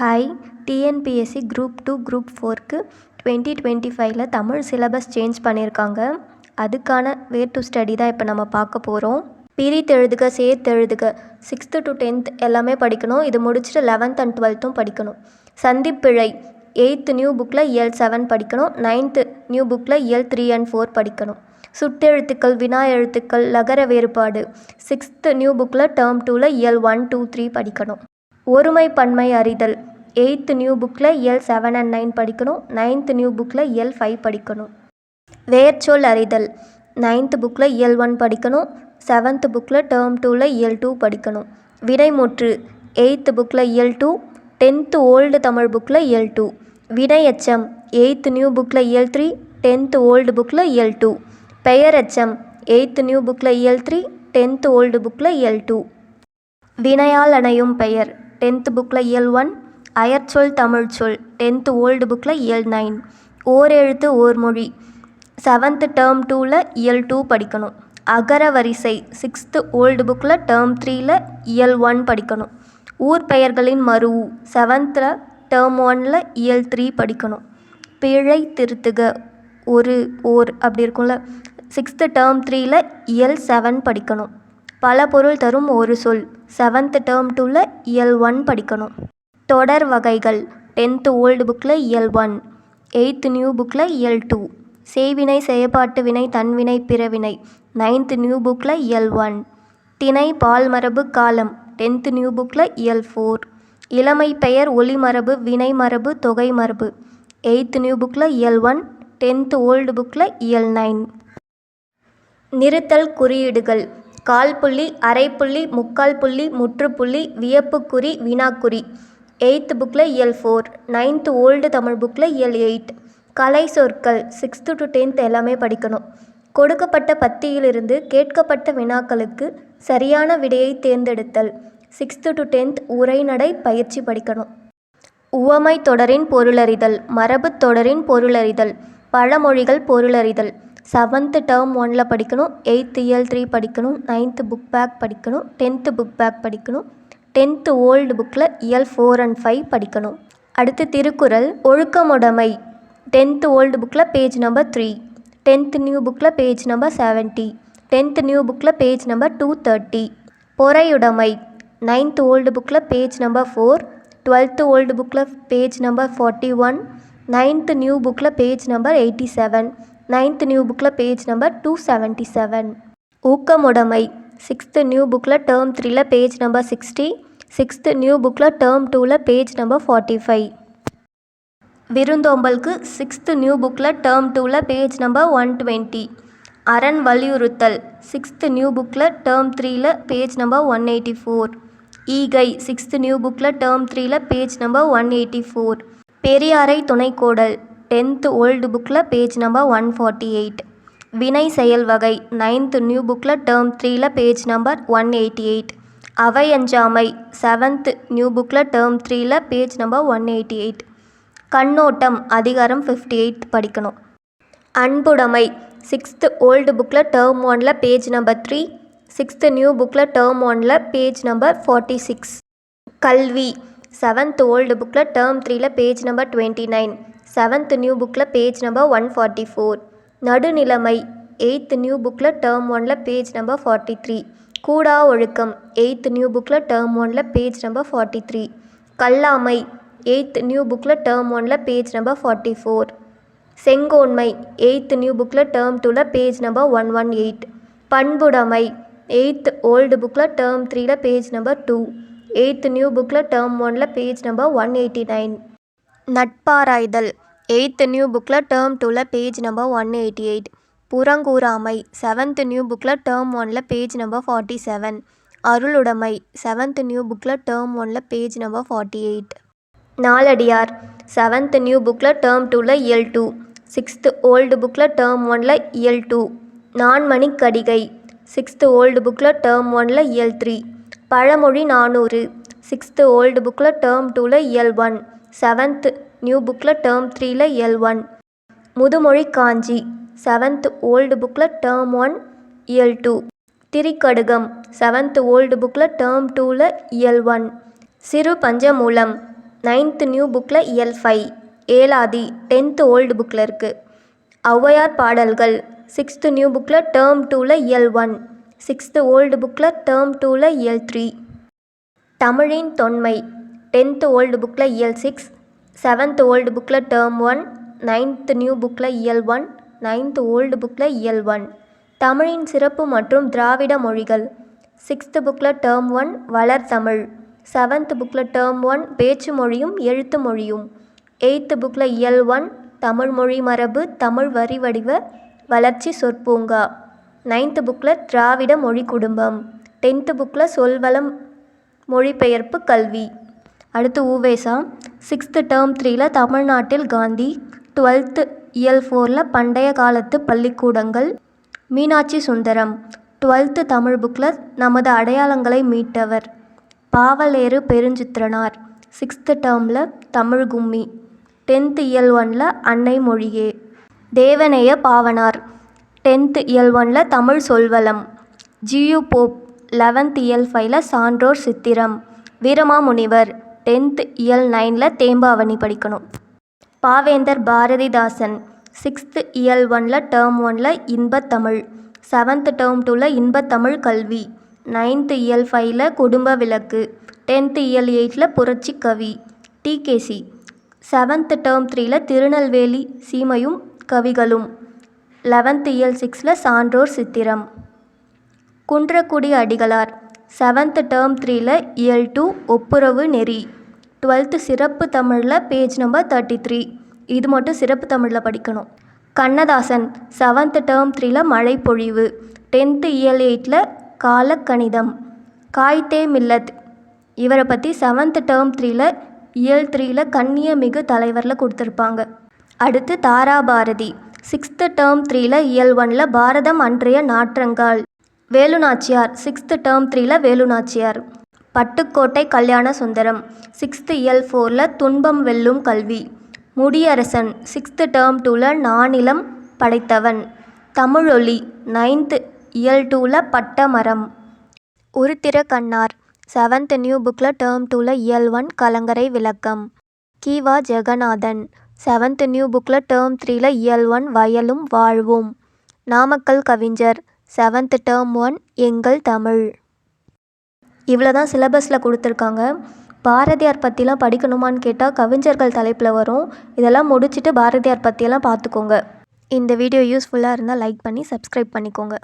Hi, TNPSC group 2 group 4க்கு 2025ல் தமிழ் சிலபஸ் சேஞ்ச் பண்ணியிருக்காங்க. அதுக்கான வே டு ஸ்டடி தான் இப்போ நம்ம பார்க்க போகிறோம். பிரித்தெழுதுக, சேர்த்தெழுதுக 6th to 10th எல்லாமே படிக்கணும். இது முடிச்சுட்டு 11th and 12th படிக்கணும். சந்திப்பிழை 8th நியூ புக்கில் இயல் 7 படிக்கணும். 9th நியூ புக்கில் இயல் 3 and 4 படிக்கணும். சுட்டெழுத்துக்கள், வினா எழுத்துக்கள், லகர வேறுபாடு 6th நியூ புக்கில் டேர்ம் 2ல் இயல் 1, 2, 3 படிக்கணும். ஒருமை பன்மை அறிதல் 8th நியூ புக்கில் இயல் 7 and 9 படிக்கணும். 9th நியூ புக்கில் இயல் 5 படிக்கணும். வேர்ச்சொல் அறிதல் 9th புக்கில் இயல் 1 படிக்கணும். 7th புக்கில் டேர்ம் 2ல் இயல் 2 படிக்கணும். வினைமுற்று 8th புக்கில் இயல் 2, 10th ஓல்டு தமிழ் புக்கில் இயல் 2. வினையெச்சம் 8th நியூ புக்கில் இயல் 3, 10th ஓல்டு புக்கில் இயல் 2. பெயரெச்சம் 8th நியூ புக்கில் இயல் 3, 10th ஓல்டு புக்கில் இயல் 2. வினையால் அணையும் பெயர் 10th புக்கில் இயல் 1. அயற்சொல் தமிழ்ச்சொல் 10th ஓல்டு புக்கில் இயல் 9. ஓரெழுத்து ஓர்மொழி 7th டேர்ம் 2ல் இயல் 2 படிக்கணும். அகர வரிசை 6th ஓல்டு புக்கில் டேர்ம் 3ல் இயல் 1 படிக்கணும். ஊர் பெயர்களின் மருவு 7th டேர்ம் 1ல் இயல் 3 படிக்கணும். பிழை திருத்துக ஓர் அப்படி இருக்கும்ல, 6th டேர்ம் 3ல் இயல் 7 படிக்கணும். பல பொருள் தரும் ஒரு சொல் 7th டேர்ம் 2ல் இயல் 1 படிக்கணும். தொடர் வகைகள் 10th ஓல்டு புக்கில் இயல் 1, 8th நியூ புக்கில் இயல் 2. செய்வினை, செயற்பாட்டு வினை, தன்வினை, பிறவினை 9th நியூ புக்கில் இயல் 1. திணை, பால்மரபு, காலம் 10th நியூ புக்கில் இயல் 4. இளமை பெயர், ஒலிமரபு, வினை மரபு, தொகை மரபு 8th நியூ புக்கில் இயல் 1, 10th ஓல்டு புக்கில் இயல் 9. நிறுத்தல் குறியீடுகள் கால்புள்ளி, அரைப்புள்ளி, முக்கால் புள்ளி, முற்றுப்புள்ளி, வியப்புக்குறி, வினாக்குறி 8th புக்கில் இயல் 4, 9th ஓல்டு தமிழ் புக்கில் இயல் 8. கலை சொற்கள் 6th to 10th எல்லாமே படிக்கணும். கொடுக்கப்பட்ட பத்தியிலிருந்து கேட்கப்பட்ட வினாக்களுக்கு சரியான விடையை தேர்ந்தெடுத்தல் 6th to 10th உரைநடை பயிற்சி படிக்கணும். உவமை தொடரின் பொருளறிதல், மரபு தொடரின் பொருளறிதல், பழமொழிகள் பொருளறிதல் 7th டேர்ம் 1ல் படிக்கணும். 8th இயல் 3 படிக்கணும். 9th புக் பேக் படிக்கணும். 10th புக் பேக் படிக்கணும். 10th ஓல்டு புக்கில் இயல் 4 and 5 படிக்கணும். அடுத்து திருக்குறள். ஒழுக்கமுடைமை 10th ஓல்டு புக்கில் பேஜ் நம்பர் 3, 10th நியூ புக்கில் பேஜ் நம்பர் 70, 10th நியூ புக்கில் பேஜ் நம்பர் 230. பொறையுடைமை 9th ஓல்டு புக்கில் பேஜ் நம்பர் 4, 12th ஓல்டு புக்கில் பேஜ் நம்பர் 41, 9th நியூ புக்கில் பேஜ் நம்பர் 87, 9th நியூ புக்கில் பேஜ் நம்பர் 277. ஊக்கமுடைமை 6th நியூ புக்கில் டேர்ம் 3ல் பேஜ் நம்பர் 60, 6th நியூ புக்கில் டேர்ம் 2ல் பேஜ் நம்பர் 45. விருந்தோம்பலுக்கு 6th நியூ புக்கில் டேர்ம் 2ல் பேஜ் நம்பர் 120. அரண் வலியுறுத்தல் 6th நியூ புக்கில் டேர்ம் 3ல் பேஜ் நம்பர் 184. ஈகை 6th நியூ புக்கில் டேர்ம் 3ல் பேஜ் நம்பர் 184. பெரியாரை துணைக்கோடல் 10th ஓல்டு புக்கில் பேஜ் நம்பர் 148. வினை செயல் வகை 9th நியூ புக்கில் டேர்ம் 3ல் பேஜ் நம்பர் 188. அவையஞ்சாமை 7th நியூ புக்கில் டேர்ம் 3ல் பேஜ் நம்பர் 188. கண்ணோட்டம் அதிகாரம் 58 படிக்கணும். அன்புடைமை 6th ஓல்டு புக்கில் டேர்ம் 1ல் பேஜ் நம்பர் 3, 6th நியூ புக்கில் டேர்ம் 1ல் பேஜ் நம்பர் 46. கல்வி 7th ஓல்டு புக்கில் டேர்ம் 3ல் பேஜ் நம்பர் 29, 7th நியூ புக்கில் பேஜ் நம்பர் 144. நடுநிலைமை 8th நியூ புக்கில் டேர்ம் 1ல் பேஜ் நம்பர் 43. கூடா ஒழுக்கம் 8th நியூ புக்கில் டேர்ம் 1ல் பேஜ் நம்பர் 43. கல்லாமை 8th நியூ புக்கில் டேர்ம் 1ல் பேஜ் நம்பர் 44. செங்கோன்மை 8th நியூ புக்கில் டேர்ம் 2ல் பேஜ் நம்பர் 118. பண்புடைமை 8th ஓல்டு புக்கில் டேர்ம் 3ல் பேஜ் நம்பர் 2, 8th நியூ புக்கில் டேர்ம் 1ல் பேஜ் நம்பர் 189. நட்பாராய்தல் 8th நியூ புக்கில் டேர்ம் 2ல் பேஜ் நம்பர் 188. புறங்கூறாமை 7th நியூ புக்கில் டேர்ம் 1ல் பேஜ் நம்பர் 47. அருளுடைமை 7th நியூ புக்கில் டேர்ம் 1ல் page number 48. Naladiyar 7th new புக்கில் டேர்ம் 2ல் இயல் 2, 6th ஓல்டு புக்கில் டேர்ம் 1ல் இயல் 2. நான்மணிக்கடிகை 6th ஓல்டு புக்கில் டேர்ம் 1ல் இயல் 3. பழமொழி 400 6th ஓல்டு புக்கில் டேர்ம் 2ல் இயல் 1, 7th நியூ புக்கில் டேர்ம் 3ல் இயல் 1. முதுமொழி காஞ்சி 7th ஓல்டு புக்கில் டேர்ம் 1 இயல் 2. திரிகடுகம் 7th ஓல்டு புக்கில் டேர்ம் 2ல் இயல் 1. சிறு பஞ்சமூலம் 9th நியூ புக்கில் இயல் 5 ஏலாதி 10th ஓல்டு புக்கில் இருக்குது. ஔவையார் பாடல்கள் 6th நியூ புக்கில் டேர்ம் 2ல் இயல் 1, 6th ஓல்டு புக்கில் டேர்ம் 2ல் இயல் 3. தமிழின் தொன்மை 10th ஓல்டு புக்கில் இயல் 6, 7th ஓல்டு புக்கில் டேர்ம் 1, 9th நியூ புக்கில் இயல் 1, 9th ஓல்டு புக்கில் இயல் 1. தமிழின் சிறப்பு மற்றும் திராவிட மொழிகள் 6th புக்கில் டேர்ம் 1 வளர்தமிழ், 7th புக்கில் டேர்ம் 1 பேச்சு மொழியும் எழுத்து மொழியும், 8th புக்கில் இயல் 1 தமிழ் மொழி மரபு தமிழ் வரி வடிவ வளர்ச்சி சொற்பூங்கா, 9th புக்கில் திராவிட மொழி குடும்பம், 10th புக்கில் சொல்வளம் மொழிபெயர்ப்பு கல்வி. அடுத்து ஊவேசா 6th டேர்ம் 3ல் தமிழ்நாட்டில் காந்தி, 12th இயல் 4ல் பண்டைய காலத்து பள்ளிக்கூடங்கள், மீனாட்சி சுந்தரம் 12th தமிழ் புக்கில் நமது அடையாளங்களை மீட்டவர், பாவலேறு பெருஞ்சித்திரனார் 6th டேர்மில் தமிழ் கும்மி, 10th இயல் 1ல் அன்னை மொழியே, தேவநேய பாவனார் 10th இயல் 1ல் தமிழ் சொல்வளம், ஜியு போப் 11th இயல் 5ல் சான்றோர் சித்திரம், வீரமாமுனிவர் 10th இயல் 9ல் தேம்பாவணி படிக்கணும். பாவேந்தர் பாரதிதாசன் 6th இயல் 1ல் டேர்ம் 1ல் இன்பத்தமிழ், 7th டேர்ம் 2ல் இன்பத்தமிழ் கல்வி, 9th இயல் 5ல் குடும்ப விளக்கு, 10th இயல் 8ல் புரட்சி கவி, டிகேசி 7th டேர்ம் 3ல் திருநெல்வேலி சீமையும் கவிகளும், 11th இயல் 6ல் சான்றோர் சித்திரம். குன்றக்குடி அடிகளார் 7th டேர்ம் 3ல் இயல் 2 ஒப்புரவு நெறி, 12th சிறப்பு தமிழில் பேஜ் நம்பர் 33, இது மட்டும் சிறப்பு தமிழில் படிக்கணும். கண்ணதாசன் 7th டேர்ம் 3ல் மழைப்பொழிவு, 10th இயல் 8ல் காலக்கணிதம். காயிதே மில்லத் இவரை பற்றி 7th டேர்ம் 3ல் இயல் 3ல் கண்ணியமிகு தலைவரில் கொடுத்துருப்பாங்க. அடுத்து தாராபாரதி 6th டேர்ம் 3ல் இயல் 1ல் பாரதம் அன்றைய நாற்றங்கால், Velu Nachiyar 6th term 3ல் Velu Nachiyar. Pattukkottai Kalyana Sundaram 6th இயல் 4ல் துன்பம் வெல்லும் கல்வி, முடியரசன் 6th டேர்ம் 2ல் நானிலம் படைத்தவன், தமிழொலி 9th இயல் 2ல் பட்டமரம். உருத்திரக்கண்ணார் 7th நியூ புக்கில் டேர்ம் 2ல் இயல் 1 கலங்கரை விளக்கம், கி.வா. ஜெகநாதன் 7th நியூ புக்கில் டேர்ம் 3ல் இயல் 1 வயலும் வாழ்வும், நாமக்கல் கவிஞர் 7th டேர்ம் 1 எங்கள் தமிழ். இவ்வளோ தான் சிலபஸில் கொடுத்துருக்காங்க. பாரதியார் பற்றிலாம் படிக்கணுமான்னு கேட்டால் கவிஞர்கள் தலைப்பில் வரும். இதெல்லாம் முடிச்சுட்டு பாரதியார் பற்றியெல்லாம் பார்த்துக்கோங்க. இந்த வீடியோ யூஸ்ஃபுல்லாக இருந்தால் லைக் பண்ணி சப்ஸ்கிரைப் பண்ணிக்கோங்க.